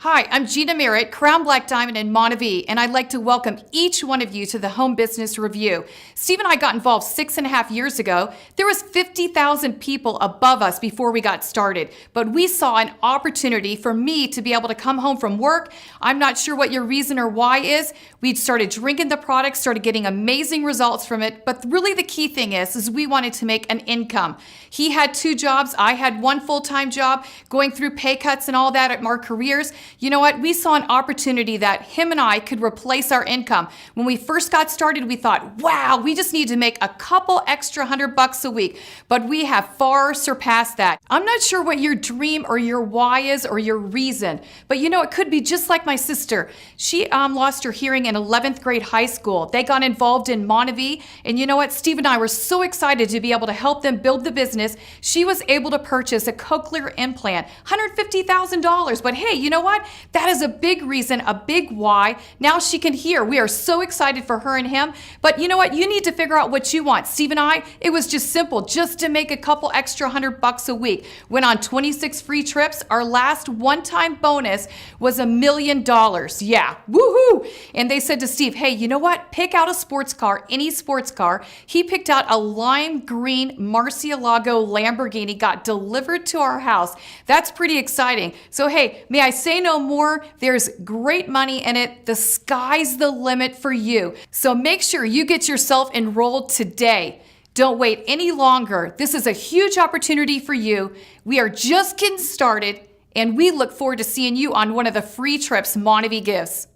Hi, I'm Gina Merritt, Crown Black Diamond in MonaVie, and I'd like to welcome each one of you to the Home Business Review. Steve and I got involved 6.5 years ago. There was 50,000 people above us before we got started, but we saw an opportunity for me to be able to come home from work. I'm not sure what your reason or why is. We'd started drinking the product, started getting amazing results from it, but really the key thing is we wanted to make an income. He had 2 jobs, I had 1 full-time job, going through pay cuts and all that at our careers. You know what? We saw an opportunity that him and I could replace our income. When we first got started, we thought, wow, we just need to make a couple extra $100 a week, but we have far surpassed that. I'm not sure what your dream or your why is or your reason, but you know, it could be just like my sister. She lost her hearing in 11th grade high school. They got involved in MonaVie, and you know what? Steve and I were so excited to be able to help them build the business. She was able to purchase a cochlear implant, $150,000, but hey, you know what? That is a big reason, a big why. Now she can hear. We are so excited for her and him. But you know what? You need to figure out what you want. Steve and I, it was just simple, just to make a couple extra $100 a week. Went on 26 free trips. Our last one-time bonus was $1 million. Yeah, woohoo! And they said to Steve, hey, you know what? Pick out a sports car, any sports car. He picked out a lime green Murcielago Lamborghini, got delivered to our house. That's pretty exciting. So hey, may I say no more? There's great money in it. The sky's the limit for you. So make sure you get yourself enrolled today. Don't wait any longer. This is a huge opportunity for you. We are just getting started, and we look forward to seeing you on one of the free trips MonaVie gives.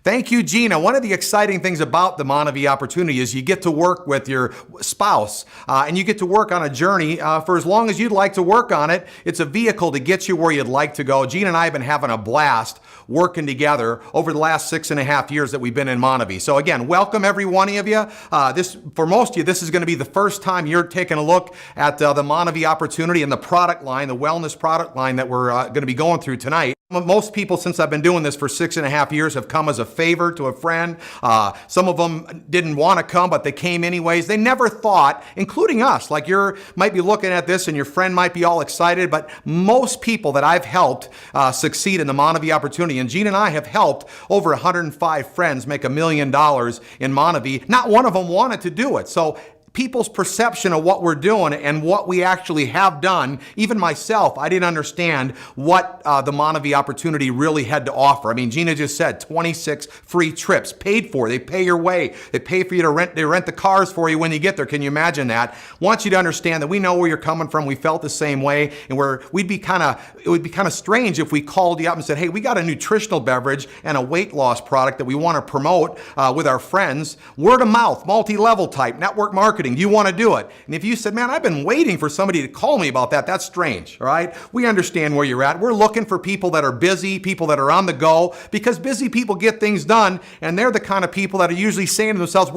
Thank you, Gina. One of the exciting things about the MonaVie opportunity is you get to work with your spouse and you get to work on a journey for as long as you'd like to work on it. It's a vehicle to get you where you'd like to go. Gina and I have been having a blast working together over the last 6.5 years that we've been in MonaVie. So again, welcome every one of you. For most of you, this is going to be the first time you're taking a look at the MonaVie opportunity and the product line, the wellness product line that we're going to be going through tonight. Most people, since I've been doing this for 6.5 years, have come as a favor to a friend. Some of them didn't want to come, but they came anyways. They never thought, including us, like you might be looking at this and your friend might be all excited, but most people that I've helped succeed in the MonaVie opportunity, and Gene and I have helped over 105 friends make $1 million in MonaVie. Not one of them wanted to do it. So people's perception of what we're doing and what we actually have done, even myself, I didn't understand what the MonaVie opportunity really had to offer. I mean, Gina just said 26 free trips, paid for. They pay your way. They pay for you to rent. They rent the cars for you when you get there. Can you imagine that? Want you to understand that we know where you're coming from. We felt the same way, and it would be kind of strange if we called you up and said, hey, we got a nutritional beverage and a weight loss product that we want to promote with our friends. Word of mouth, multi-level type, network marketing. You want to do it. And if you said, man, I've been waiting for somebody to call me about that, that's strange, all right? We understand where you're at. We're looking for people that are busy, people that are on the go, because busy people get things done, and they're the kind of people that are usually saying to themselves,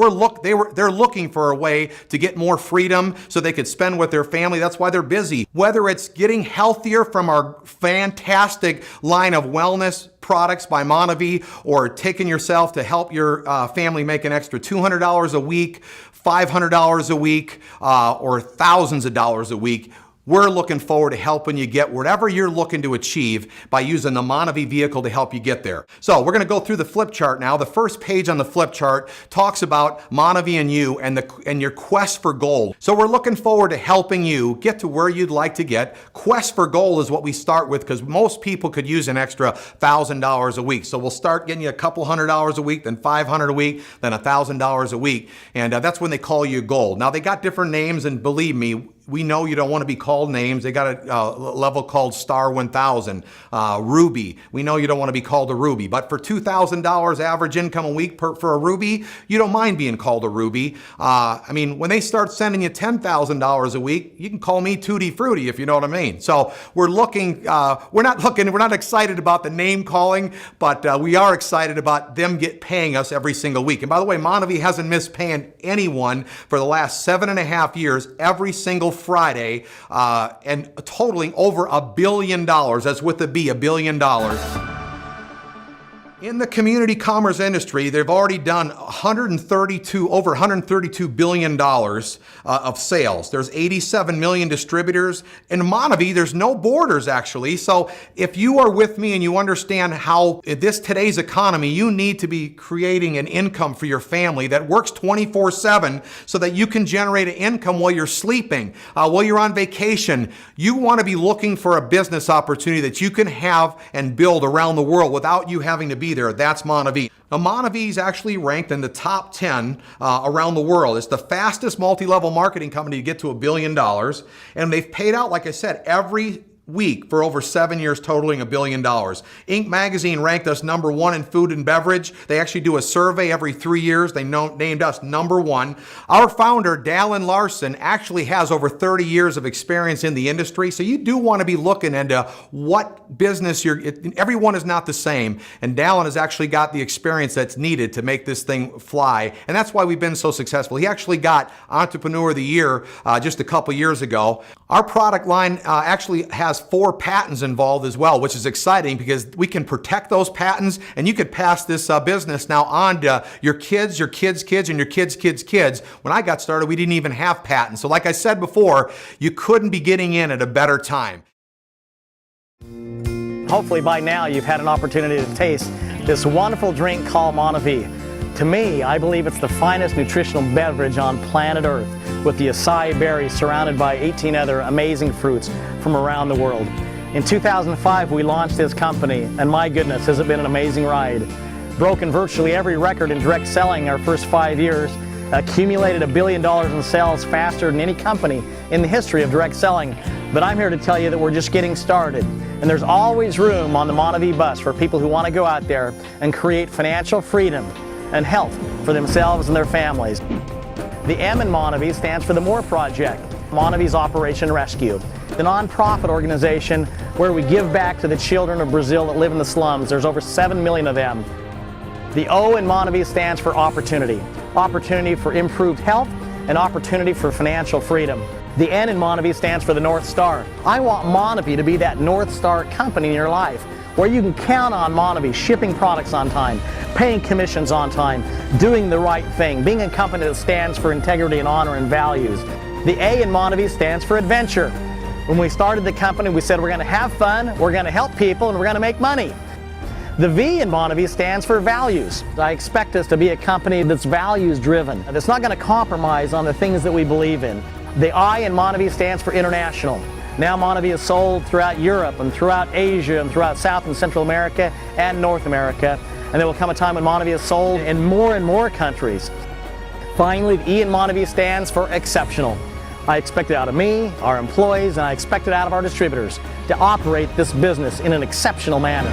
they're looking for a way to get more freedom so they could spend with their family. That's why they're busy. Whether it's getting healthier from our fantastic line of wellness products by MonaVie, or taking yourself to help your family make an extra $200 a week, $500 a week, or thousands of dollars a week, we're looking forward to helping you get whatever you're looking to achieve by using the MonaVie vehicle to help you get there. So we're going to go through the flip chart now. The first page on the flip chart talks about MonaVie and you and your quest for gold. So we're looking forward to helping you get to where you'd like to get. Quest for gold is what we start with, because most people could use an extra $1,000 a week. So we'll start getting you a couple $100 a week, then $500 a week, then $1,000 a week. And that's when they call you gold. Now they got different names, and believe me, we know you don't want to be called names. They got a level called Star 1000, Ruby. We know you don't want to be called a Ruby, but for $2,000 average income a week for a Ruby, you don't mind being called a Ruby. I mean, when they start sending you $10,000 a week, you can call me Tutti Frutti, if you know what I mean. So we're not excited about the name calling, but we are excited about them paying us every single week. And by the way, MonaVie hasn't missed paying anyone for the last 7.5 years, every single Friday, and totaling over $1 billion. That's with a B, $1 billion. In the community commerce industry, they've already done over $132 billion of sales. There's 87 million distributors. In MonaVie, there's no borders, actually. So if you are with me and you understand how today's economy, you need to be creating an income for your family that works 24/7 so that you can generate an income while you're sleeping, while you're on vacation. You want to be looking for a business opportunity that you can have and build around the world without you having to be there. That's MonaVie. Now, MonaVie is actually ranked in the top 10 around the world. It's the fastest multi-level marketing company to get to $1 billion. And they've paid out, like I said, every week for over 7 years, totaling $1 billion. Inc. magazine ranked us number 1 in food and beverage. They actually do a survey every 3 years. They named us number 1. Our founder, Dallin Larson, actually has over 30 years of experience in the industry. So you do want to be looking into what business everyone is not the same. And Dallin has actually got the experience that's needed to make this thing fly. And that's why we've been so successful. He actually got Entrepreneur of the Year just a couple years ago. Our product line actually has 4 patents involved as well, which is exciting because we can protect those patents, and you could pass this business now on to your kids' kids, and your kids' kids. When I got started, we didn't even have patents. So like I said before, you couldn't be getting in at a better time. Hopefully by now you've had an opportunity to taste this wonderful drink called MonaVie. To me, I believe it's the finest nutritional beverage on planet Earth, with the acai berry surrounded by 18 other amazing fruits from around the world. In 2005, we launched this company, and my goodness, has it been an amazing ride. Broken virtually every record in direct selling our first 5 years, accumulated $1 billion in sales faster than any company in the history of direct selling. But I'm here to tell you that we're just getting started. And there's always room on the MonaVie bus for people who want to go out there and create financial freedom and health for themselves and their families. The M in MonaVie stands for the MORE Project, MonaVie's Operation Rescue, the nonprofit organization where we give back to the children of Brazil that live in the slums. There's over 7 million of them. The O in MonaVie stands for opportunity. Opportunity for improved health and opportunity for financial freedom. The N in MonaVie stands for the North Star. I want MonaVie to be that North Star company in your life, where you can count on MonaVie shipping products on time, paying commissions on time, doing the right thing, being a company that stands for integrity and honor and values. The A in MonaVie stands for adventure. When we started the company, we said we're going to have fun, we're going to help people, and we're going to make money. The V in MonaVie stands for values. I expect us to be a company that's values driven, that's not going to compromise on the things that we believe in. The I in MonaVie stands for international. Now MonaVie is sold throughout Europe and throughout Asia and throughout South and Central America and North America. And there will come a time when MonaVie is sold in more and more countries. Finally, the E in MonaVie stands for exceptional. I expect it out of me, our employees, and I expect it out of our distributors to operate this business in an exceptional manner.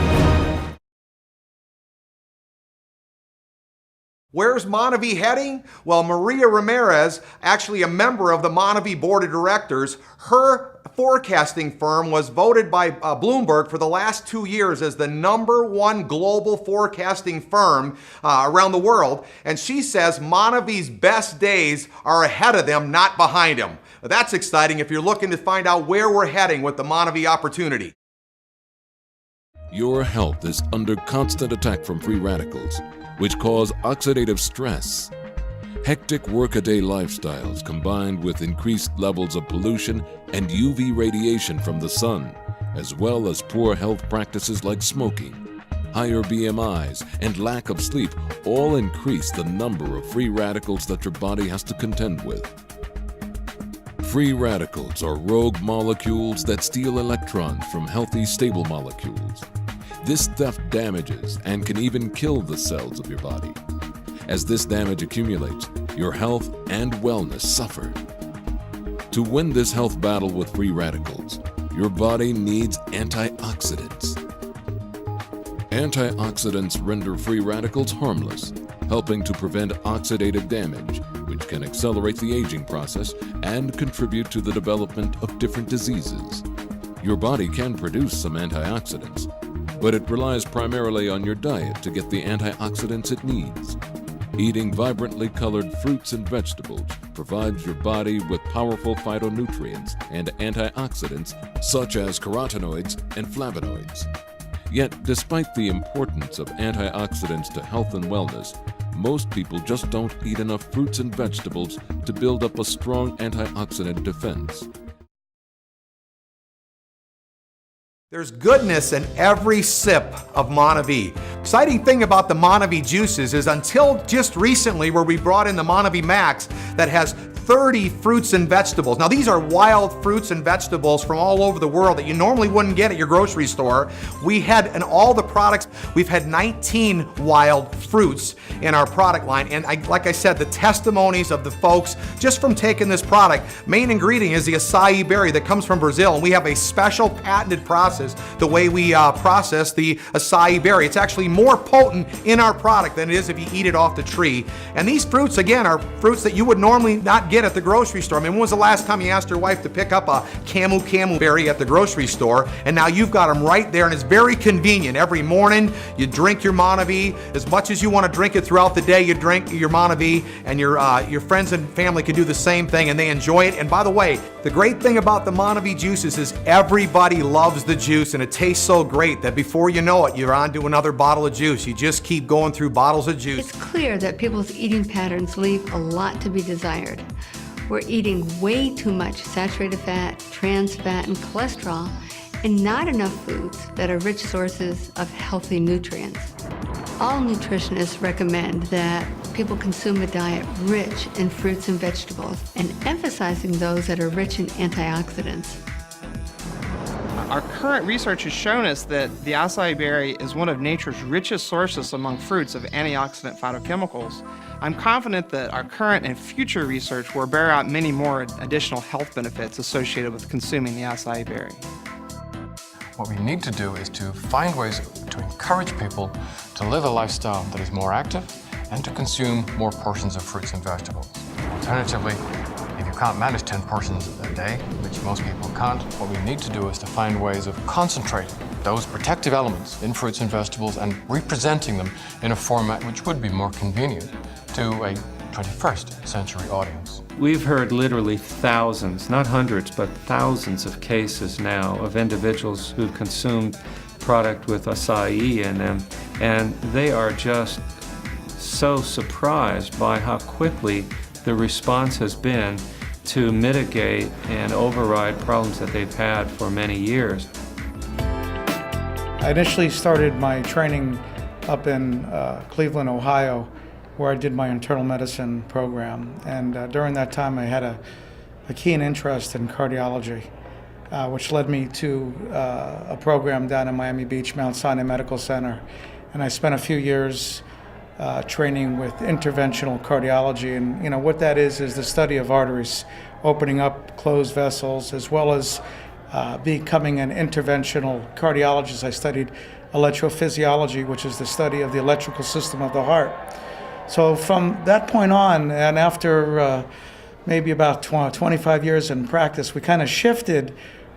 Where's MonaVie heading? Well, Maria Ramirez, actually a member of the MonaVie Board of Directors, her forecasting firm was voted by Bloomberg for the last 2 years as the #1 global forecasting firm around the world. And she says MonaVie's best days are ahead of them, not behind them. That's exciting if you're looking to find out where we're heading with the MonaVie opportunity. Your health is under constant attack from free radicals, which cause oxidative stress. Hectic workaday lifestyles combined with increased levels of pollution and UV radiation from the sun, as well as poor health practices like smoking, higher BMIs, and lack of sleep all increase the number of free radicals that your body has to contend with. Free radicals are rogue molecules that steal electrons from healthy, stable molecules. This theft damages and can even kill the cells of your body. As this damage accumulates, your health and wellness suffer. To win this health battle with free radicals, your body needs antioxidants. Antioxidants render free radicals harmless, helping to prevent oxidative damage, which can accelerate the aging process and contribute to the development of different diseases. Your body can produce some antioxidants, but it relies primarily on your diet to get the antioxidants it needs. Eating vibrantly colored fruits and vegetables provides your body with powerful phytonutrients and antioxidants such as carotenoids and flavonoids. Yet, despite the importance of antioxidants to health and wellness, most people just don't eat enough fruits and vegetables to build up a strong antioxidant defense. There's goodness in every sip of MonaVie. Exciting thing about the MonaVie juices is until just recently where we brought in the MonaVie Max that has 30 fruits and vegetables. Now these are wild fruits and vegetables from all over the world that you normally wouldn't get at your grocery store. We had in all the products, we've had 19 wild fruits in our product line. And like I said, the testimonies of the folks just from taking this product, main ingredient is the acai berry that comes from Brazil. And we have a special patented process, the way we process the acai berry. It's actually more potent in our product than it is if you eat it off the tree. And these fruits, again, are fruits that you would normally not get at the grocery store. I mean, when was the last time you asked your wife to pick up a camu berry at the grocery store? And now you've got them right there, and it's very convenient. Every morning, you drink your MonaVie. As much as you want to drink it throughout the day, you drink your MonaVie, and your friends and family can do the same thing, and they enjoy it. And by the way, the great thing about the MonaVie juices is everybody loves the juice, and it tastes so great that before you know it, you're on to another bottle of juice. You just keep going through bottles of juice. It's clear that people's eating patterns leave a lot to be desired. We're eating way too much saturated fat, trans fat, and cholesterol, and not enough foods that are rich sources of healthy nutrients. All nutritionists recommend that people consume a diet rich in fruits and vegetables, and emphasizing those that are rich in antioxidants. Our current research has shown us that the acai berry is one of nature's richest sources among fruits of antioxidant phytochemicals. I'm confident that our current and future research will bear out many more additional health benefits associated with consuming the acai berry. What we need to do is to find ways to encourage people to live a lifestyle that is more active and to consume more portions of fruits and vegetables. Alternatively, if you can't manage 10 portions a day, which most people can't, what we need to do is to find ways of concentrating those protective elements in fruits and vegetables and representing them in a format which would be more convenient to a 21st century audience. We've heard literally thousands, not hundreds, but thousands of cases now of individuals who've consumed product with acai in them, and they are just so surprised by how quickly the response has been to mitigate and override problems that they've had for many years. I initially started my training up in Cleveland, Ohio, where I did my internal medicine program. And during that time, I had a keen interest in cardiology, which led me to a program down in Miami Beach, Mount Sinai Medical Center. And I spent a few years training with interventional cardiology. And you know what that is the study of arteries, opening up closed vessels, as well as becoming an interventional cardiologist. I studied electrophysiology, which is the study of the electrical system of the heart. So from that point on, and after maybe about 25 years in practice, we kind of shifted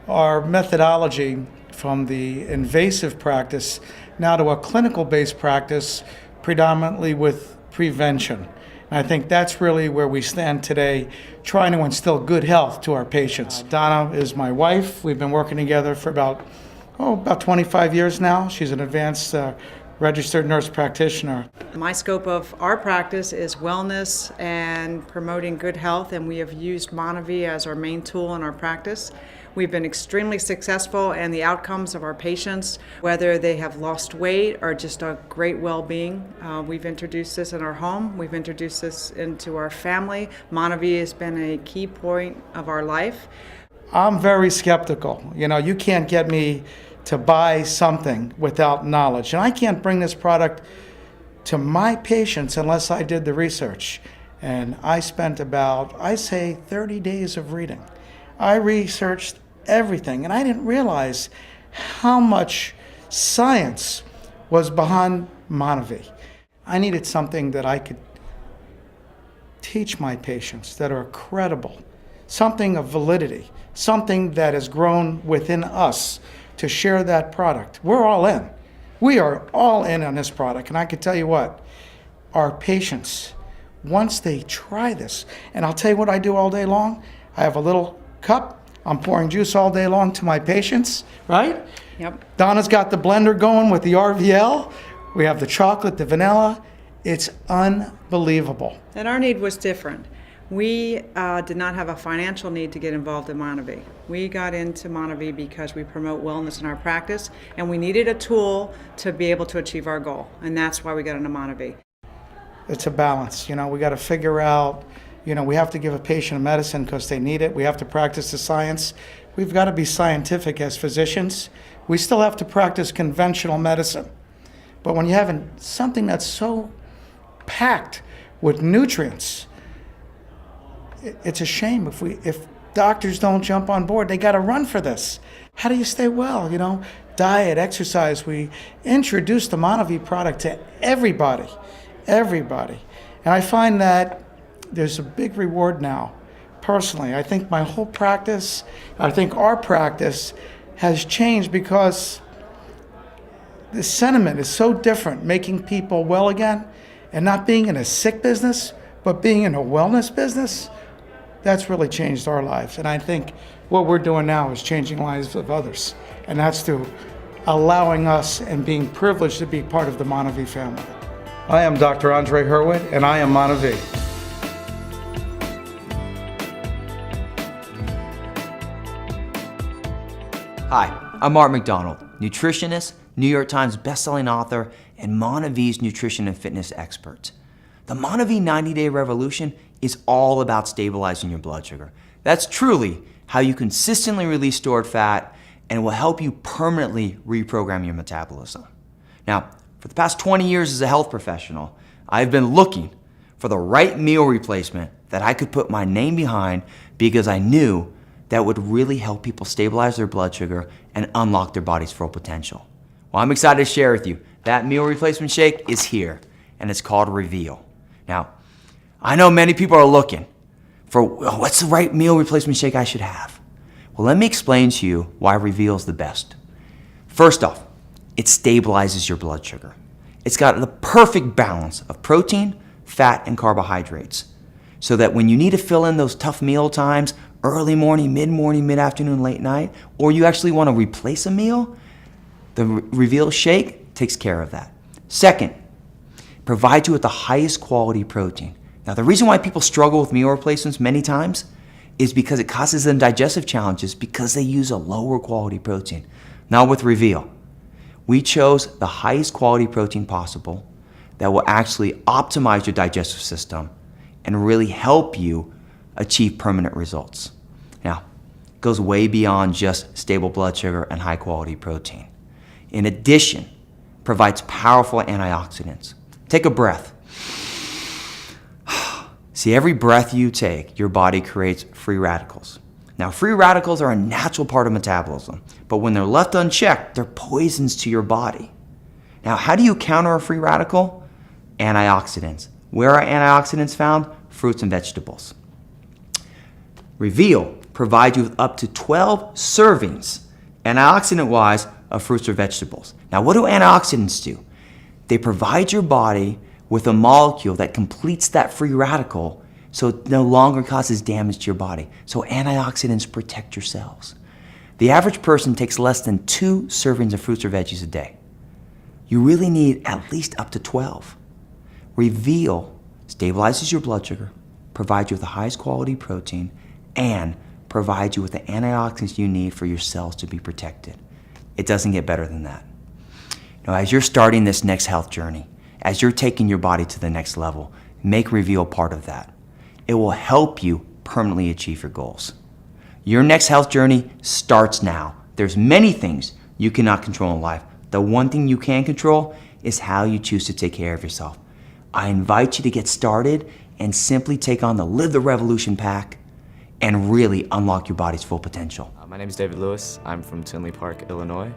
our methodology from the invasive practice now to a clinical-based practice, predominantly with prevention. And I think that's really where we stand today, trying to instill good health to our patients. Donna is my wife. We've been working together for about 25 years now. She's an advanced registered nurse practitioner. My scope of our practice is wellness and promoting good health, and we have used MonaVie as our main tool in our practice. We've been extremely successful, and the outcomes of our patients, whether they have lost weight or just a great well-being, we've introduced this in our home. We've introduced this into our family. MonaVie has been a key point of our life. I'm very skeptical. You know, you can't get me to buy something without knowledge. And I can't bring this product to my patients unless I did the research. And I spent about, I say, 30 days of reading. I researched everything, and I didn't realize how much science was behind MonaVie. I needed something that I could teach my patients that are credible, something of validity, something that has grown within us to share that product. We're all in. We are all in on this product. And I can tell you what, our patients, once they try this, and I'll tell you what I do all day long, I have a little cup, I'm pouring juice all day long to my patients, right? Yep. Donna's got the blender going with the RVL. We have the chocolate, the vanilla. It's unbelievable. And our need was different. We did not have a financial need to get involved in MonaVie. We got into MonaVie because we promote wellness in our practice, and we needed a tool to be able to achieve our goal, and that's why we got into MonaVie. It's a balance. You know, we got to figure out, you know, we have to give a patient a medicine because they need it. We have to practice the science. We've got to be scientific as physicians. We still have to practice conventional medicine. But when you have something that's so packed with nutrients, it's a shame if doctors don't jump on board. They got to run for this. How do you stay well? You know, diet, exercise. We introduced the MonaVie product to everybody. And I find that there's a big reward now. Personally, I think my whole practice, I think our practice has changed because the sentiment is so different, making people well again and not being in a sick business, but being in a wellness business. That's really changed our lives. And I think what we're doing now is changing lives of others. And that's through allowing us and being privileged to be part of the MonaVie family. I am Dr. Andre Hurwitz, and I am MonaVie. Hi, I'm Mark McDonald, nutritionist, New York Times bestselling author, and MonaVie's nutrition and fitness expert. The MonaVie 90-Day Revolution is all about stabilizing your blood sugar. That's truly how you consistently release stored fat and will help you permanently reprogram your metabolism. Now, for the past 20 years as a health professional, I've been looking for the right meal replacement that I could put my name behind because I knew that would really help people stabilize their blood sugar and unlock their body's full potential. Well, I'm excited to share with you that meal replacement shake is here, and it's called Reveal. Now, I know many people are looking for what's the right meal replacement shake I should have. Well, let me explain to you why Reveal is the best. First off, it stabilizes your blood sugar. It's got the perfect balance of protein, fat, and carbohydrates, so that when you need to fill in those tough meal times, early morning, mid-afternoon, late night, or you actually want to replace a meal, the Reveal shake takes care of that. Second, it provides you with the highest quality protein. Now, the reason why people struggle with meal replacements many times is because it causes them digestive challenges because they use a lower quality protein. Now with Reveal, we chose the highest quality protein possible that will actually optimize your digestive system and really help you achieve permanent results. Now, it goes way beyond just stable blood sugar and high quality protein. In addition, it provides powerful antioxidants. Take a breath. See, every breath you take, your body creates free radicals. Now, free radicals are a natural part of metabolism, but when they're left unchecked, they're poisons to your body. Now, how do you counter a free radical? Antioxidants. Where are antioxidants found? Fruits and vegetables. Reveal provides you with up to 12 servings, antioxidant-wise, of fruits or vegetables. Now, what do antioxidants do? They provide your body with a molecule that completes that free radical so it no longer causes damage to your body. So antioxidants protect your cells. The average person takes less than 2 servings of fruits or veggies a day. You really need at least up to 12. Reveal stabilizes your blood sugar, provides you with the highest quality protein, and provides you with the antioxidants you need for your cells to be protected. It doesn't get better than that. Now, as you're starting this next health journey, as you're taking your body to the next level, make Reveal part of that. It will help you permanently achieve your goals. Your next health journey starts now. There's many things you cannot control in life. The one thing you can control is how you choose to take care of yourself. I invite you to get started and simply take on the Live the Revolution pack and really unlock your body's full potential. My name is David Lewis. I'm from Tinley Park, Illinois,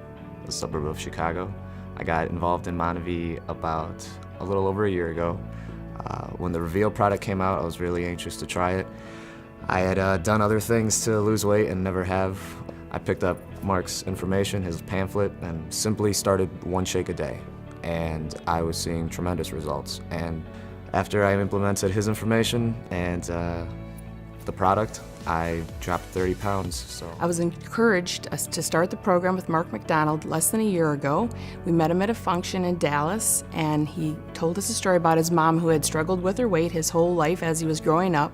a suburb of Chicago. I got involved in MonaVie about a little over a year ago. When the Reveal product came out, I was really anxious to try it. I had done other things to lose weight and never have. I picked up Mark's information, his pamphlet, and simply started 1 shake a day. And I was seeing tremendous results. And after I implemented his information and the product, I dropped 30 pounds. So I was encouraged to start the program with Mark McDonald less than a year ago. We met him at a function in Dallas, and he told us a story about his mom who had struggled with her weight his whole life as he was growing up.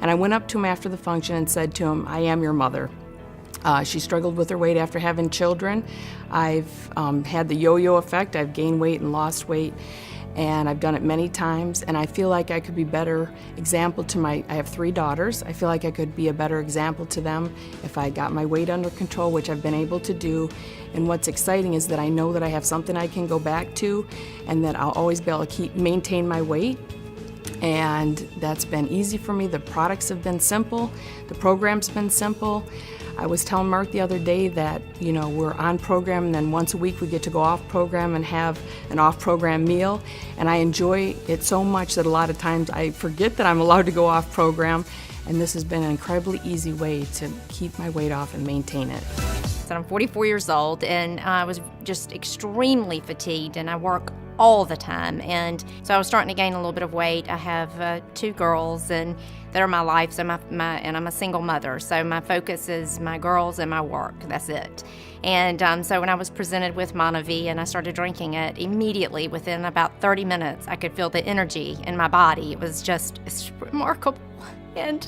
And I went up to him after the function and said to him, "I am your mother." She struggled with her weight after having children. I've had the yo-yo effect. I've gained weight and lost weight, and I've done it many times, and I feel like I could be better example to I have 3 daughters. I feel like I could be a better example to them if I got my weight under control, which I've been able to do. And what's exciting is that I know that I have something I can go back to, and that I'll always be able to maintain my weight. And that's been easy for me. The products have been simple. The program's been simple. I was telling Mark the other day that, you know, we're on program, and then once a week we get to go off program and have an off program meal. And I enjoy it so much that a lot of times I forget that I'm allowed to go off program. And this has been an incredibly easy way to keep my weight off and maintain it. So I'm 44 years old, and I was just extremely fatigued, and I work all the time. And so I was starting to gain a little bit of weight. I have 2 girls, and they're my life, so and I'm a single mother. So my focus is my girls and my work. That's it. And so when I was presented with MonaVie and I started drinking it, immediately within about 30 minutes, I could feel the energy in my body. It's remarkable. And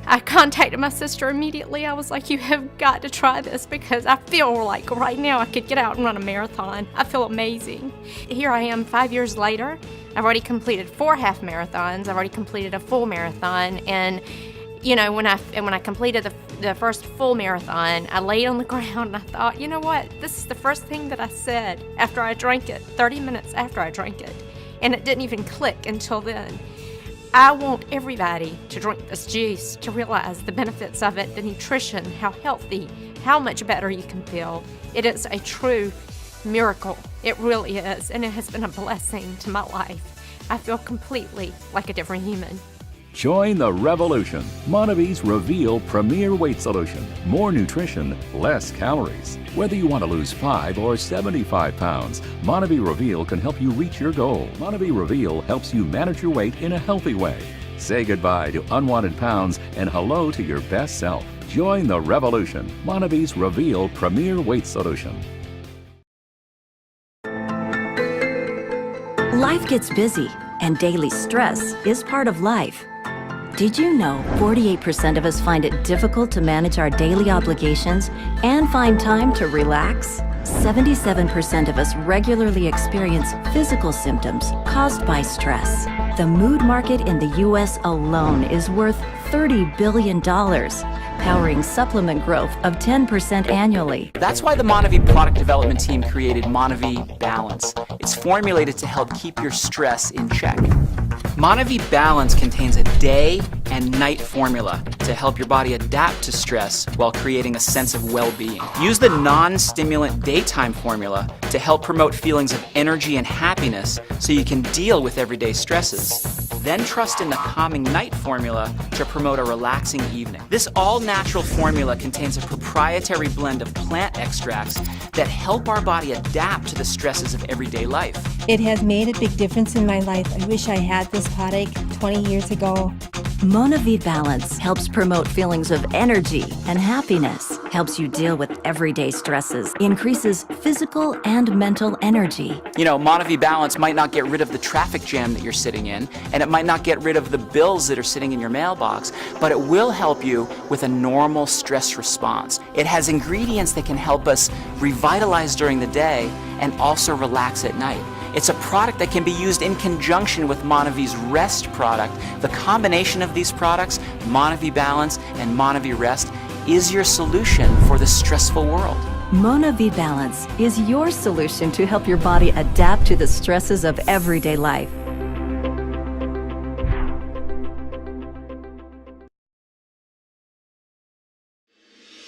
I contacted my sister immediately. I was like, "You have got to try this, because I feel like right now I could get out and run a marathon. I feel amazing." Here I am 5 years later. I've already completed 4 half marathons. I've already completed a full marathon. And you know, when I completed the first full marathon, I laid on the ground and I thought, you know what? This is the first thing that I said after I drank it, 30 minutes after I drank it. And it didn't even click until then. I want everybody to drink this juice, to realize the benefits of it, the nutrition, how healthy, how much better you can feel. It is a true miracle. It really is, and it has been a blessing to my life. I feel completely like a different human. Join the revolution. MonaVie's Reveal Premier Weight Solution. More nutrition, less calories. Whether you want to lose 5 or 75 pounds, MonaVie Reveal can help you reach your goal. MonaVie Reveal helps you manage your weight in a healthy way. Say goodbye to unwanted pounds and hello to your best self. Join the revolution. MonaVie's Reveal Premier Weight Solution. Life gets busy, and daily stress is part of life. Did you know 48% of us find it difficult to manage our daily obligations and find time to relax? 77% of us regularly experience physical symptoms caused by stress. The mood market in the U.S. alone is worth $30 billion, powering supplement growth of 10% annually. That's why the MonaVie product development team created MonaVie Balance. It's formulated to help keep your stress in check. MonaVie Balance contains a day and night formula to help your body adapt to stress while creating a sense of well-being. Use the non-stimulant daytime formula to help promote feelings of energy and happiness so you can deal with everyday stresses. Then trust in the calming night formula to promote a relaxing evening. This all-natural formula contains a proprietary blend of plant extracts that help our body adapt to the stresses of everyday life. It has made a big difference in my life. I wish I had this product 20 years ago. MonaVie Balance helps promote feelings of energy and happiness, helps you deal with everyday stresses, increases physical and mental energy. You know, MonaVie Balance might not get rid of the traffic jam that you're sitting in, and it might not get rid of the bills that are sitting in your mailbox, but it will help you with a normal stress response. It has ingredients that can help us revitalize during the day and also relax at night. It's a product that can be used in conjunction with MonaVie's Rest product. The combination of these products, MonaVie Balance and MonaVie Rest, is your solution for the stressful world. MonaVie Balance is your solution to help your body adapt to the stresses of everyday life.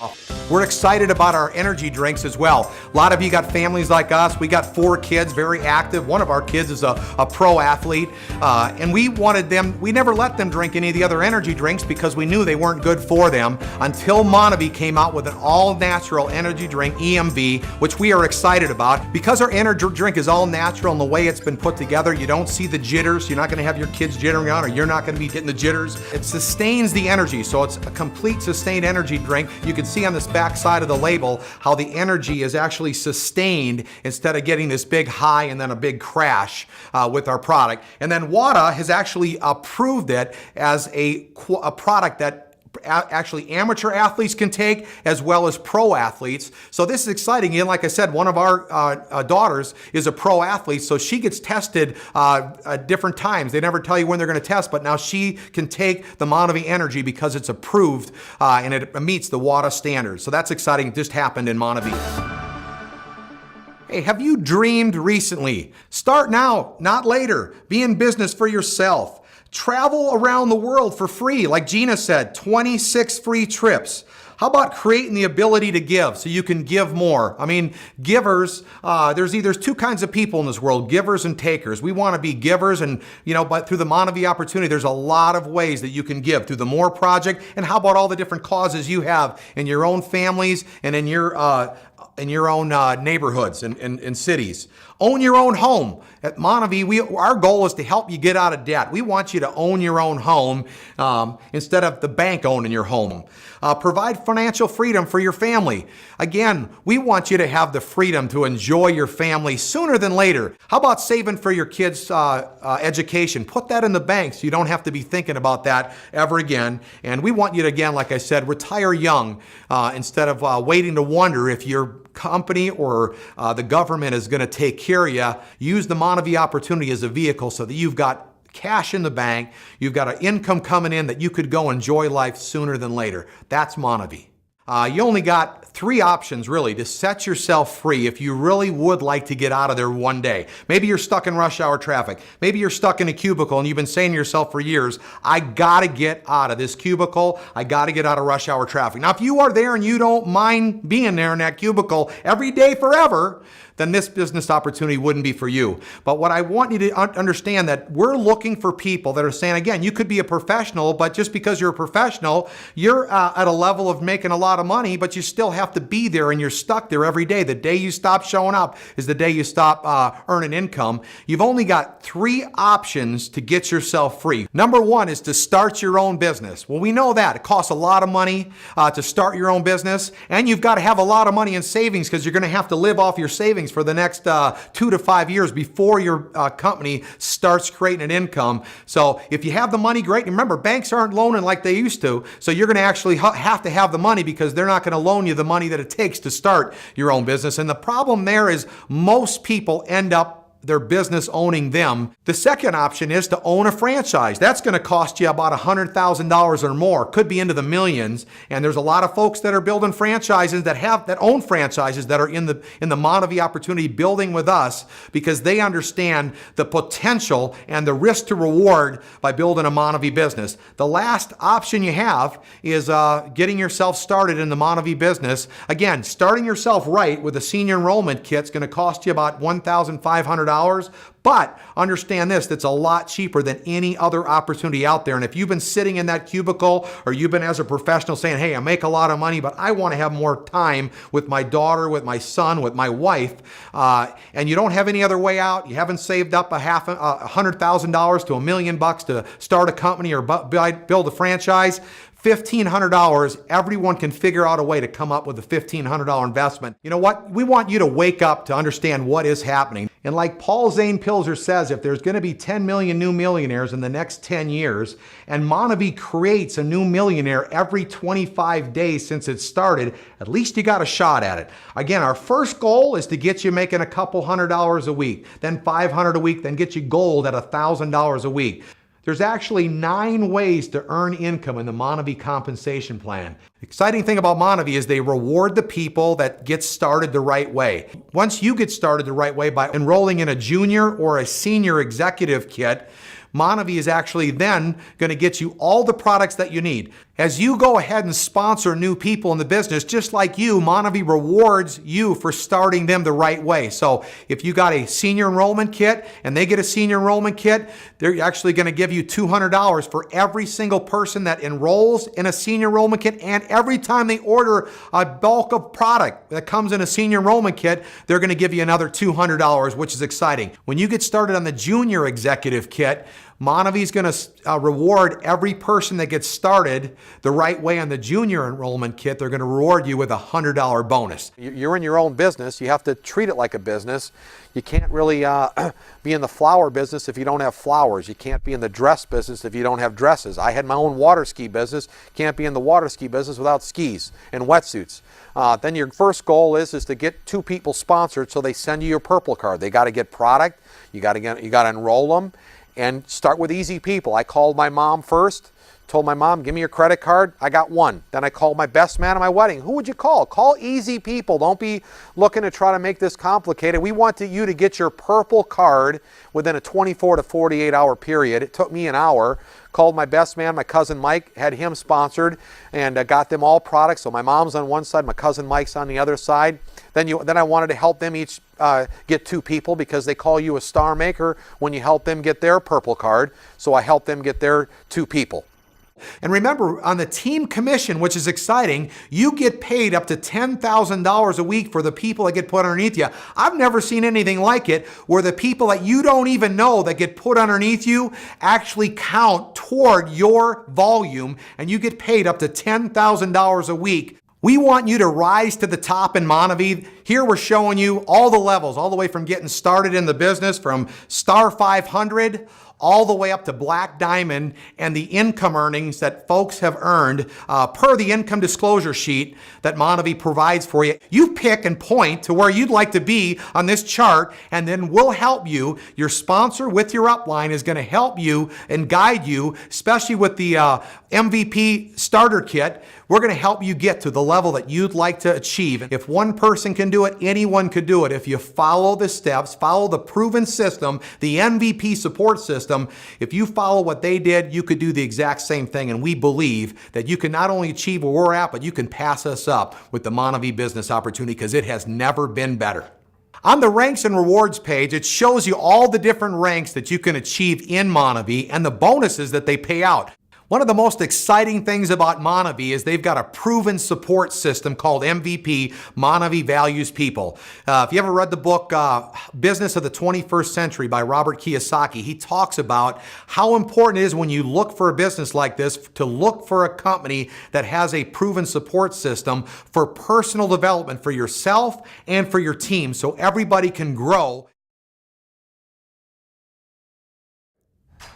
Oh. We're excited about our energy drinks as well. A lot of you got families like us. We got 4 kids, very active. One of our kids is a pro athlete. And we never let them drink any of the other energy drinks because we knew they weren't good for them until MonaVie came out with an all-natural energy drink, EMV, which we are excited about. Because our energy drink is all natural in the way it's been put together, you don't see the jitters. You're not going to have your kids jittering on, or you're not going to be getting the jitters. It sustains the energy, so it's a complete sustained energy drink. You can see on this back side of the label how the energy is actually sustained instead of getting this big high and then a big crash with our product. And then WADA has actually approved it as a product that actually amateur athletes can take as well as pro athletes. So this is exciting. And like I said, one of our daughters is a pro athlete, so she gets tested at different times. They never tell you when they're going to test, but now she can take the MonaVie Energy because it's approved and it meets the WADA standards. So that's exciting. It just happened in MonaVie. Hey, have you dreamed recently? Start now, not later. Be in business for yourself. Travel around the world for free. Like Gina said, 26 free trips. How about creating the ability to give so you can give more? I mean, givers, there's 2 kinds of people in this world, givers and takers. We want to be givers, and but through the MonaVie opportunity, there's a lot of ways that you can give through the MORE project. And how about all the different causes you have in your own families and in your own neighborhoods and cities. Own your own home. At MonaVie, our goal is to help you get out of debt. We want you to own your own home instead of the bank owning your home. Provide financial freedom for your family. Again, we want you to have the freedom to enjoy your family sooner than later. How about saving for your kids' education? Put that in the bank so you don't have to be thinking about that ever again. And we want you to, again, like I said, retire young instead of waiting to wonder if your company or the government is going to take care of you. Use the MonaVie opportunity as a vehicle so that you've got cash in the bank, you've got an income coming in that you could go enjoy life sooner than later. That's MonaVie. You only got 3 options really to set yourself free if you really would like to get out of there one day. Maybe you're stuck in rush hour traffic. Maybe you're stuck in a cubicle and you've been saying to yourself for years, I gotta get out of this cubicle. I gotta get out of rush hour traffic. Now, if you are there and you don't mind being there in that cubicle every day forever, then this business opportunity wouldn't be for you. But what I want you to understand that we're looking for people that are saying, again, you could be a professional, but just because you're a professional, you're at a level of making a lot of money, but you still have to be there and you're stuck there every day. The day you stop showing up is the day you stop earning income. You've only got 3 options to get yourself free. Number 1 is to start your own business. Well, we know that. It costs a lot of money to start your own business, and you've got to have a lot of money in savings because you're going to have to live off your savings for the next 2 to 5 years before your company starts creating an income. So if you have the money, great. Remember, banks aren't loaning like they used to, so you're going to actually have to have the money because they're not going to loan you the money that it takes to start your own business. And the problem there is most people end up their business owning them. The second option is to own a franchise. That's going to cost you about $100,000 or more. Could be into the millions. And there's a lot of folks that are building franchises that own franchises that are in the MonaVie opportunity building with us because they understand the potential and the risk to reward by building a MonaVie business. The last option you have is getting yourself started in the MonaVie business. Again, starting yourself right with a senior enrollment kit is going to cost you about $1,500. But understand this, that's a lot cheaper than any other opportunity out there. And if you've been sitting in that cubicle or you've been as a professional saying, hey, I make a lot of money, but I want to have more time with my daughter, with my son, with my wife, and you don't have any other way out, you haven't saved up $100,000 to $1 million to start a company or build a franchise, $1,500, everyone can figure out a way to come up with a $1,500 investment. You know what? We want you to wake up to understand what is happening. And like Paul Zane Pilzer says, if there's going to be 10 million new millionaires in the next 10 years, and MonaVie creates a new millionaire every 25 days since it started, at least you got a shot at it. Again, our first goal is to get you making a couple $100 a week, then $500 a week, then get you gold at $1,000 a week. There's actually 9 ways to earn income in the MonaVie compensation plan. The exciting thing about MonaVie is they reward the people that get started the right way. Once you get started the right way by enrolling in a junior or a senior executive kit, MonaVie is actually then going to get you all the products that you need. As you go ahead and sponsor new people in the business, just like you, MonaVie rewards you for starting them the right way. So if you got a senior enrollment kit and they get a senior enrollment kit, they're actually going to give you $200 for every single person that enrolls in a senior enrollment kit. And every time they order a bulk of product that comes in a senior enrollment kit, they're going to give you another $200, which is exciting. When you get started on the junior executive kit, MonaVie is going to reward every person that gets started the right way on the junior enrollment kit. They're going to reward you with a $100 bonus. You're in your own business. You have to treat it like a business. You can't really be in the flower business if you don't have flowers. You can't be in the dress business if you don't have dresses. I had my own water ski business. Can't be in the water ski business without skis and wetsuits. Then your first goal is to get 2 people sponsored, so they send you your purple card. They got to get product. You got to enroll them. And start with easy people. I called my mom first, told my mom, give me your credit card. I got 1. Then I called my best man at my wedding. Who would you call? Call easy people. Don't be looking to try to make this complicated. We want you to get your purple card within a 24 to 48 hour period. It took me an hour. Called my best man, my cousin Mike, had him sponsored, and got them all products. So my mom's on one side, my cousin Mike's on the other side. Then I wanted to help them each get 2 people, because they call you a star maker when you help them get their purple card. So I helped them get their 2 people. And remember, on the team commission, which is exciting, you get paid up to $10,000 a week for the people that get put underneath you. I've never seen anything like it, where the people that you don't even know that get put underneath you actually count toward your volume, and you get paid up to $10,000 a week. We want you to rise to the top in MonaVie. Here we're showing you all the levels, all the way from getting started in the business, from Star 500 all the way up to Black Diamond, and the income earnings that folks have earned per the income disclosure sheet that MonaVie provides for you. You pick and point to where you'd like to be on this chart, and then we'll help you. Your sponsor with your upline is going to help you and guide you, especially with the MVP starter kit. We're going to help you get to the level that you'd like to achieve. If one person can do it, anyone could do it. If you follow the steps, follow the proven system, the MVP support system, if you follow what they did, you could do the exact same thing. And we believe that you can not only achieve where we're at, but you can pass us up with the MonaVie business opportunity, because it has never been better. On the ranks and rewards page, it shows you all the different ranks that you can achieve in MonaVie and the bonuses that they pay out. One of the most exciting things about MonaVie is they've got a proven support system called MVP, MonaVie Values People. If you ever read the book Business of the 21st Century by Robert Kiyosaki, he talks about how important it is when you look for a business like this to look for a company that has a proven support system for personal development for yourself and for your team, so everybody can grow.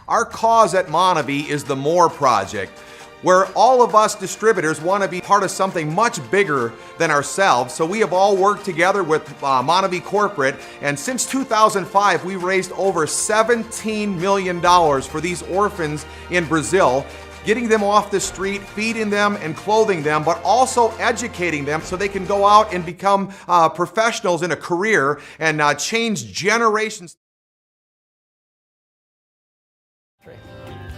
Our cause at MonaVie is the More Project, where all of us distributors want to be part of something much bigger than ourselves. So we have all worked together with MonaVie Corporate, and since 2005, we've raised over $17 million for these orphans in Brazil, getting them off the street, feeding them and clothing them, but also educating them so they can go out and become professionals in a career and change generations.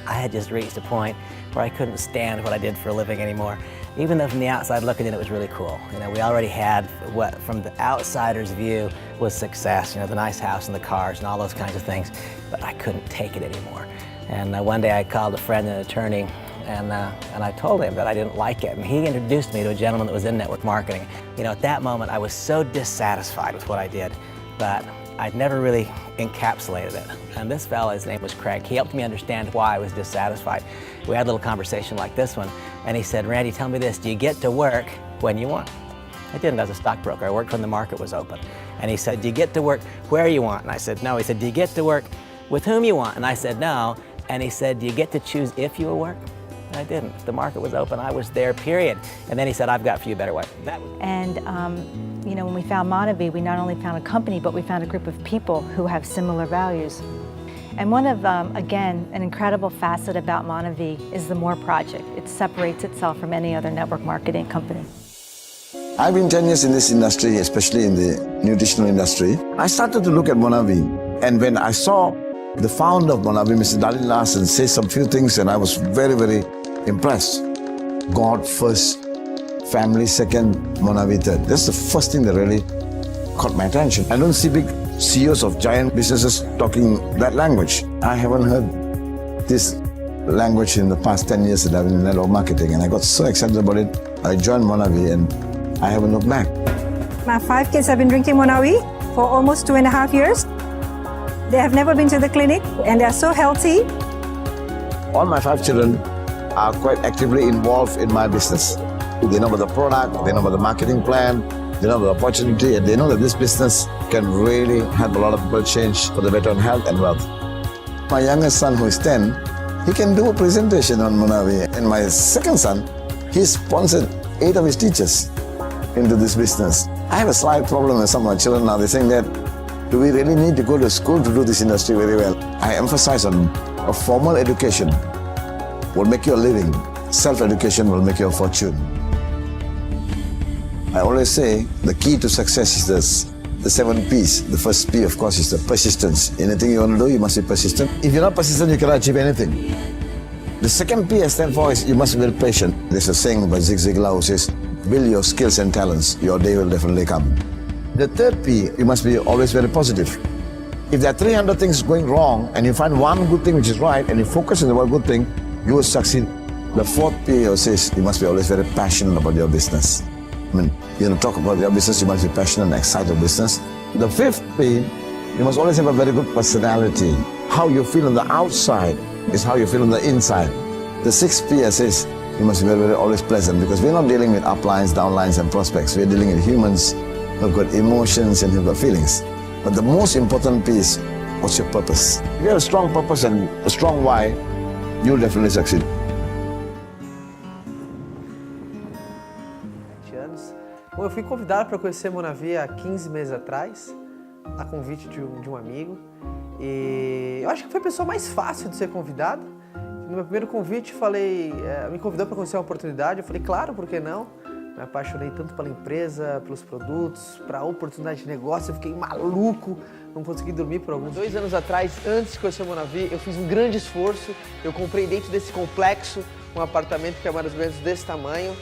I had just reached a point where I couldn't stand what I did for a living anymore. Even though from the outside looking in, it was really cool. You know, we already had what from the outsider's view was success, you know, the nice house and the cars and all those kinds of things, but I couldn't take it anymore. And one day I called a friend, an attorney, and I told him that I didn't like it. And he introduced me to a gentleman that was in network marketing. You know, at that moment I was so dissatisfied with what I did, but I'd never really encapsulated it. And this fella, his name was Craig, he helped me understand why I was dissatisfied. We had a little conversation like this one, and he said, Randy, tell me this, do you get to work when you want? I didn't as a stockbroker, I worked when the market was open. And he said, do you get to work where you want? And I said, no. He said, do you get to work with whom you want? And I said, no. And he said, do you get to choose if you will work? And I didn't. The market was open, I was there, period. And then he said, I've got for you a better way. And you know, when we found MonaVie, we not only found a company, but we found a group of people who have similar values. And one of, again, an incredible facet about MonaVie is the More Project. It separates itself from any other network marketing company. I've been 10 years in this industry, especially in the nutritional industry. I started to look at MonaVie, and when I saw the founder of MonaVie, Mr. Darlene Larson, say some few things, and I was very, very impressed. God first, family second, MonaVie third. That's the first thing that really caught my attention. I don't see big CEOs of giant businesses talking that language. I haven't heard this language in the past 10 years that I've been in network marketing, and I got so excited about it. I joined MonaVie and I haven't looked back. My 5 kids have been drinking MonaVie for almost 2.5 years. They have never been to the clinic and they are so healthy. All my 5 children are quite actively involved in my business. They know about the product, they know about the marketing plan, they know about the opportunity, and they know that this business can really help a lot of people change for the better on health and wealth. My youngest son, who is 10, he can do a presentation on MonaVie. And my second son, he sponsored 8 of his teachers into this business. I have a slight problem with some of my children now. They're saying that, do we really need to go to school to do this industry very well? I emphasize on a formal education will make you a living. Self-education will make you a fortune. I always say the key to success is the 7 P's. The first P, of course, is the persistence. Anything you want to do, you must be persistent. If you're not persistent, you cannot achieve anything. The second P I stand for is you must be very patient. There's a saying by Zig Ziglar who says, build your skills and talents, your day will definitely come. The third P, you must be always very positive. If there are 300 things going wrong and you find one good thing which is right and you focus on the one good thing, you will succeed. The fourth P says you must be always very passionate about your business. I mean, you know, talk about your business, you must be passionate and excited about business. The fifth P, you must always have a very good personality. How you feel on the outside is how you feel on the inside. The sixth P says you must be very, very always pleasant, because we're not dealing with uplines, downlines, and prospects. We're dealing with humans who've got emotions and who've got feelings. But the most important P is, what's your purpose? If you have a strong purpose and a strong why, you'll definitely succeed. Bom, eu fui convidado para conhecer a MonaVie há 15 meses atrás, a convite de um amigo. E eu acho que foi a pessoa mais fácil de ser convidado. No meu primeiro convite, me convidou para conhecer uma oportunidade. Eu falei, claro, por que não? Me apaixonei tanto pela empresa, pelos produtos, para a oportunidade de negócio. Eu fiquei maluco, não consegui dormir por alguns 2 anos atrás, antes de conhecer a MonaVie, eu fiz um grande esforço. Eu comprei dentro desse complexo um apartamento que é mais ou menos desse tamanho.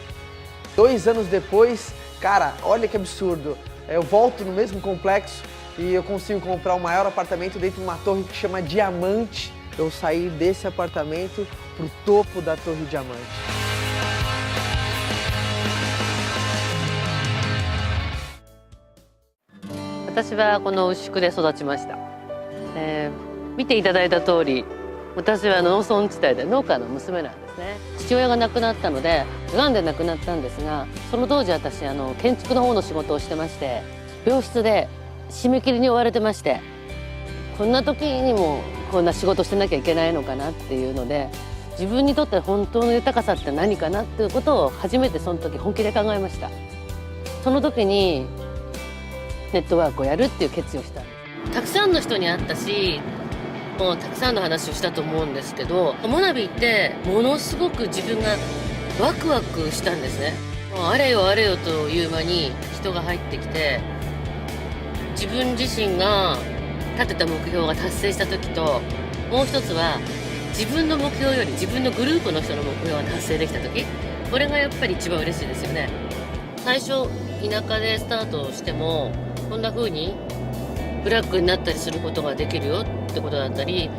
2 anos depois, cara, olha que absurdo. Eu volto no mesmo complexo e eu consigo comprar o maior apartamento dentro de uma torre que chama Diamante. Eu saí desse apartamento pro topo da Torre Diamante.私はこの牛久で育ちました。見ていただいた通り、私は農村地帯で農家の娘なんですね。父親が亡くなったので、癌で亡くなったんですが、その当時私建築の方の仕事をしてまして、病室で締め切りに追われてまして、こんな時にもこんな仕事してなきゃいけないのかなっていうので、自分にとって本当の豊かさって何かなっていうことを初めてその時本気で考えました。その時にネットワークをやるっていう決意をした。たくさんの人に会ったし、もうたくさんの話をしたと思うんですけど、MonaVieってものすごく自分がワクワクしたんですね。あれよあれよという間に人が入ってきて、自分自身が立てた目標が達成した時と、もう一つは自分の目標より自分のグループの人の目標が達成できた時、これがやっぱり一番嬉しいですよね。最初田舎でスタートしてもこんな風にブラックになったりすることができるよってことだったり、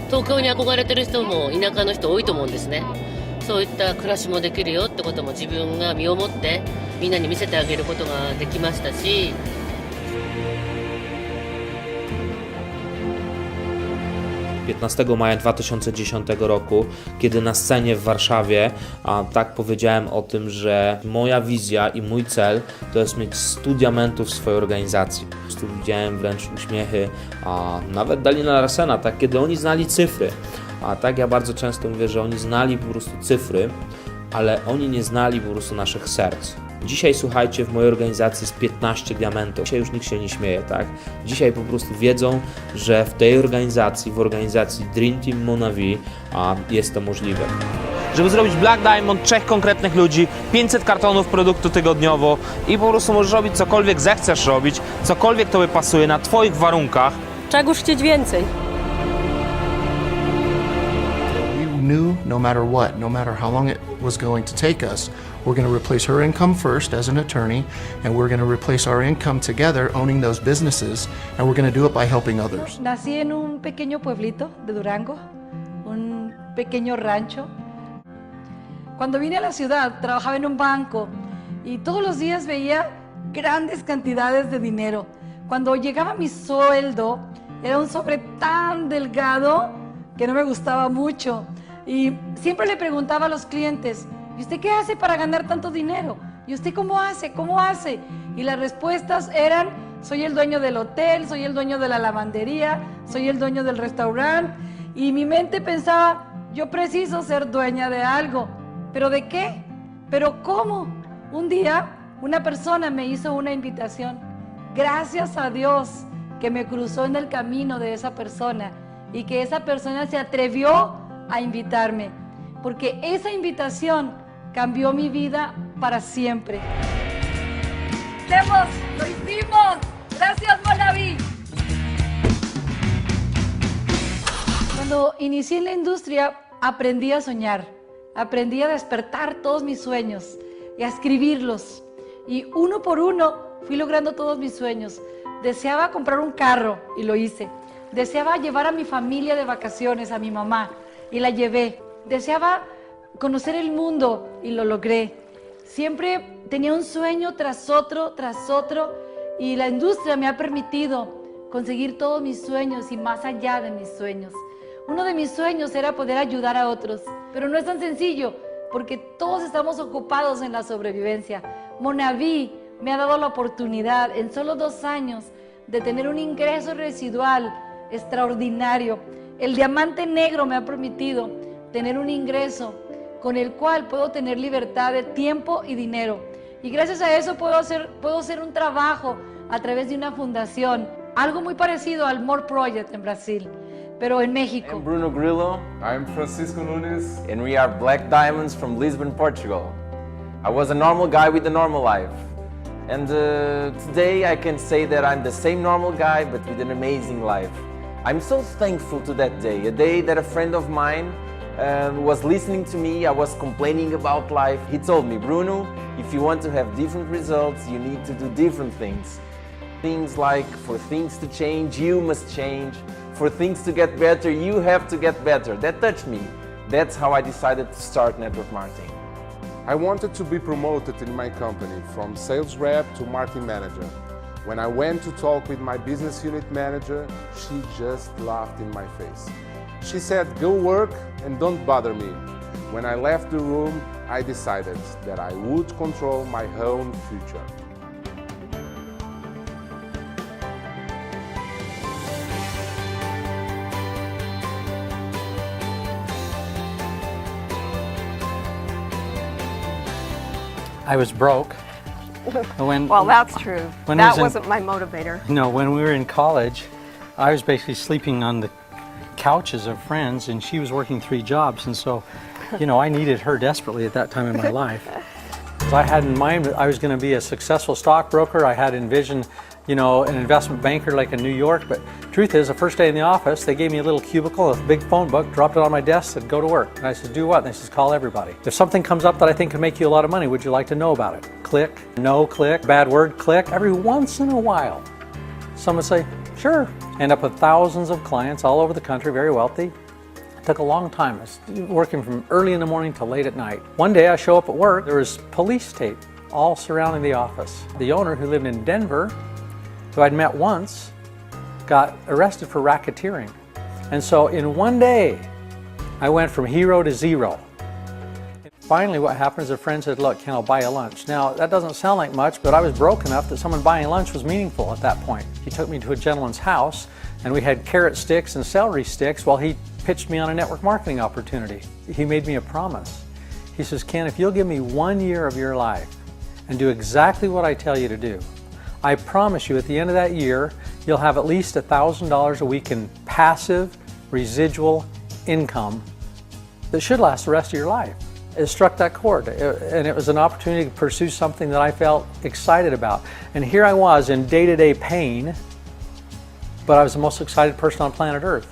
東京に憧れてる人も田舎の人多いと思うんですね。そういった暮らしもできるよってことも自分が身をもってみんなに見せてあげることができましたし、15 maja 2010 roku, kiedy na scenie w Warszawie tak powiedziałem o tym, że moja wizja i mój cel to jest mieć 100 diamentów w swojej organizacji. Po prostu widziałem wręcz uśmiechy, nawet Dalina Larsena, tak, kiedy oni znali cyfry. A tak ja bardzo często mówię, że oni znali po prostu cyfry, ale oni nie znali po prostu naszych serc. Dzisiaj, słuchajcie, w mojej organizacji jest 15 diamentów. Dzisiaj już nikt się nie śmieje, tak? Dzisiaj po prostu wiedzą, że w tej organizacji, w organizacji Dream Team MonaVie jest to możliwe. Żeby zrobić Black Diamond 3 konkretnych ludzi, 500 kartonów produktu tygodniowo i po prostu możesz robić cokolwiek zechcesz robić, cokolwiek tobie pasuje na twoich warunkach. Czegoż chcieć więcej? knew no matter what, no matter how long it was going to take us, we're going to replace her income first as an attorney, and we're going to replace our income together owning those businesses, and we're going to do it by helping others. Nací en un pequeño pueblito de Durango, un pequeño rancho. Cuando vine a la ciudad, trabajaba en un banco y todos los días veía grandes cantidades de dinero. Cuando llegaba mi sueldo, era un sobre tan delgado que no me gustaba mucho. Y siempre le preguntaba a los clientes, ¿y usted qué hace para ganar tanto dinero? ¿Y usted cómo hace? ¿Cómo hace? Y las respuestas eran, soy el dueño del hotel, soy el dueño de la lavandería, soy el dueño del restaurante. Y mi mente pensaba, yo preciso ser dueña de algo. ¿Pero de qué? ¿Pero cómo? Un día, una persona me hizo una invitación. Gracias a Dios que me cruzó en el camino de esa persona y que esa persona se atrevió a invitarme, porque esa invitación cambió mi vida para siempre. ¡Lo hicimos! ¡Gracias, MonaVie! Cuando inicié en la industria, aprendí a soñar, aprendí a despertar todos mis sueños y a escribirlos. Y uno por uno fui logrando todos mis sueños. Deseaba comprar un carro y lo hice. Deseaba llevar a mi familia de vacaciones, a mi mamá, y la llevé. Deseaba conocer el mundo y lo logré. Siempre tenía un sueño tras otro, y la industria me ha permitido conseguir todos mis sueños y más allá de mis sueños. Uno de mis sueños era poder ayudar a otros, pero no es tan sencillo, porque todos estamos ocupados en la sobrevivencia. MonaVie me ha dado la oportunidad en solo 2 años de tener un ingreso residual extraordinario. El diamante negro me ha permitido tener un ingreso con el cual puedo tener libertad de tiempo y dinero. Y gracias a eso puedo hacer un trabajo a través de una fundación, algo muy parecido al More Project en Brasil, pero en México. I'm Bruno Grillo. I'm Francisco Nunes. And we are Black Diamonds from Lisbon, Portugal. I was a normal guy with a normal life. And today I can say that I'm the same normal guy, but with an amazing life. I'm so thankful to that day, a day that a friend of mine was listening to me. I was complaining about life. He told me, Bruno, if you want to have different results, you need to do different things. Things like, for things to change, you must change. For things to get better, you have to get better. That touched me. That's how I decided to start network marketing. I wanted to be promoted in my company from sales rep to marketing manager. When I went to talk with my business unit manager, she just laughed in my face. She said, go work and don't bother me. When I left the room, I decided that I would control my own future. I was broke. Well, that's true. That wasn't my motivator. No, when we were in college, I was basically sleeping on the couches of friends, and she was working 3 jobs, and so, I needed her desperately at that time in my life. I had in mind that I was going to be a successful stockbroker. I had envisioned, an investment banker like in New York, but truth is, the first day in the office, they gave me a little cubicle, a big phone book, dropped it on my desk, said, go to work. And I said, do what? And they said, call everybody. If something comes up that I think can make you a lot of money, would you like to know about it? Click, no, click, bad word, click. Every once in a while, someone would say, sure. End up with thousands of clients all over the country, very wealthy. It took a long time. I was working from early in the morning till late at night. One day I show up at work, there was police tape all surrounding the office. The owner, who lived in Denver, who I'd met once, got arrested for racketeering. And so in one day, I went from hero to zero. Finally, what happened is a friend said, look, can I buy you lunch? Now, that doesn't sound like much, but I was broke enough that someone buying lunch was meaningful at that point. He took me to a gentleman's house, and we had carrot sticks and celery sticks while he pitched me on a network marketing opportunity. He made me a promise. He says, Ken, if you'll give me 1 year of your life and do exactly what I tell you to do, I promise you at the end of that year, you'll have at least $1,000 a week in passive, residual income that should last the rest of your life. It struck that chord, and it was an opportunity to pursue something that I felt excited about. And here I was in day-to-day pain, but I was the most excited person on planet Earth.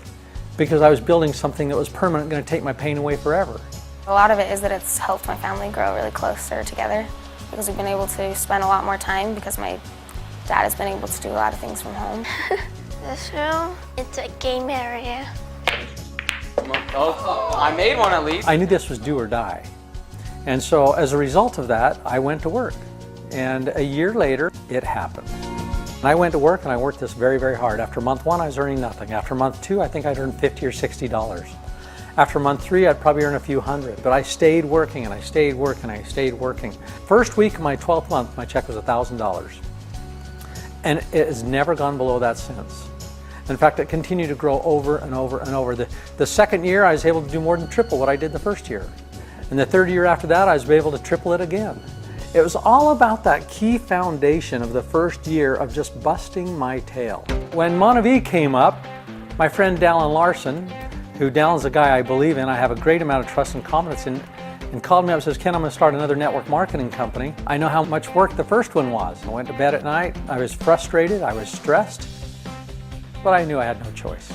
because I was building something that was permanent, going to take my pain away forever. A lot of it is that it's helped my family grow really closer together because we've been able to spend a lot more time because my dad has been able to do a lot of things from home. This room, it's a game area. Oh, I made one at least. I knew this was do or die. And so as a result of that, I went to work. And a year later, it happened. I went to work and I worked this very, very hard. After month 1, I was earning nothing. After month 2, I think I'd earned $50 or $60. After month 3, I'd probably earn a few hundred. But I stayed working and I stayed working and I stayed working. First week of my 12th month, my check was $1,000. And it has never gone below that since. In fact, it continued to grow over and over and over. The second year, I was able to do more than triple what I did the first year. And the third year after that, I was able to triple it again. It was all about that key foundation of the first year of just busting my tail. When MonaVie came up, my friend Dallin Larson, who Dallin's a guy I believe in, I have a great amount of trust and confidence in, and called me up and says, Ken, I'm going to start another network marketing company. I know how much work the first one was. I went to bed at night, I was frustrated, I was stressed, but I knew I had no choice.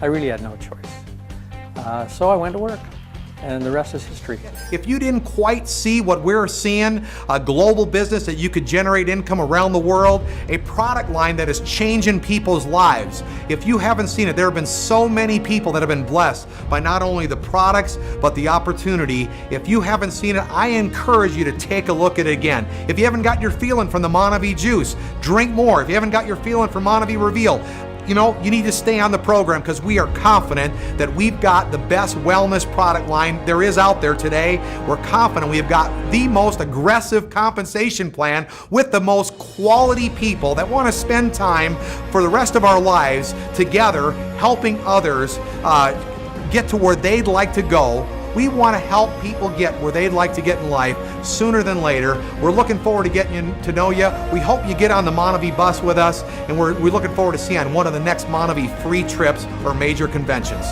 I really had no choice. So I went to work. And the rest is history. If you didn't quite see what we're seeing, a global business that you could generate income around the world, a product line that is changing people's lives. If you haven't seen it, there have been so many people that have been blessed by not only the products, but the opportunity. If you haven't seen it, I encourage you to take a look at it again. If you haven't got your feeling from the MonaVie juice, drink more. If you haven't got your feeling from MonaVie Reveal, you know, you need to stay on the program because we are confident that we've got the best wellness product line there is out there today. We're confident we've got the most aggressive compensation plan with the most quality people that want to spend time for the rest of our lives together helping others get to where they'd like to go. We want to help people get where they'd like to get in life sooner than later. We're looking forward to getting to know you. We hope you get on the MonaVie bus with us, and we're looking forward to seeing you on one of the next MonaVie free trips or major conventions.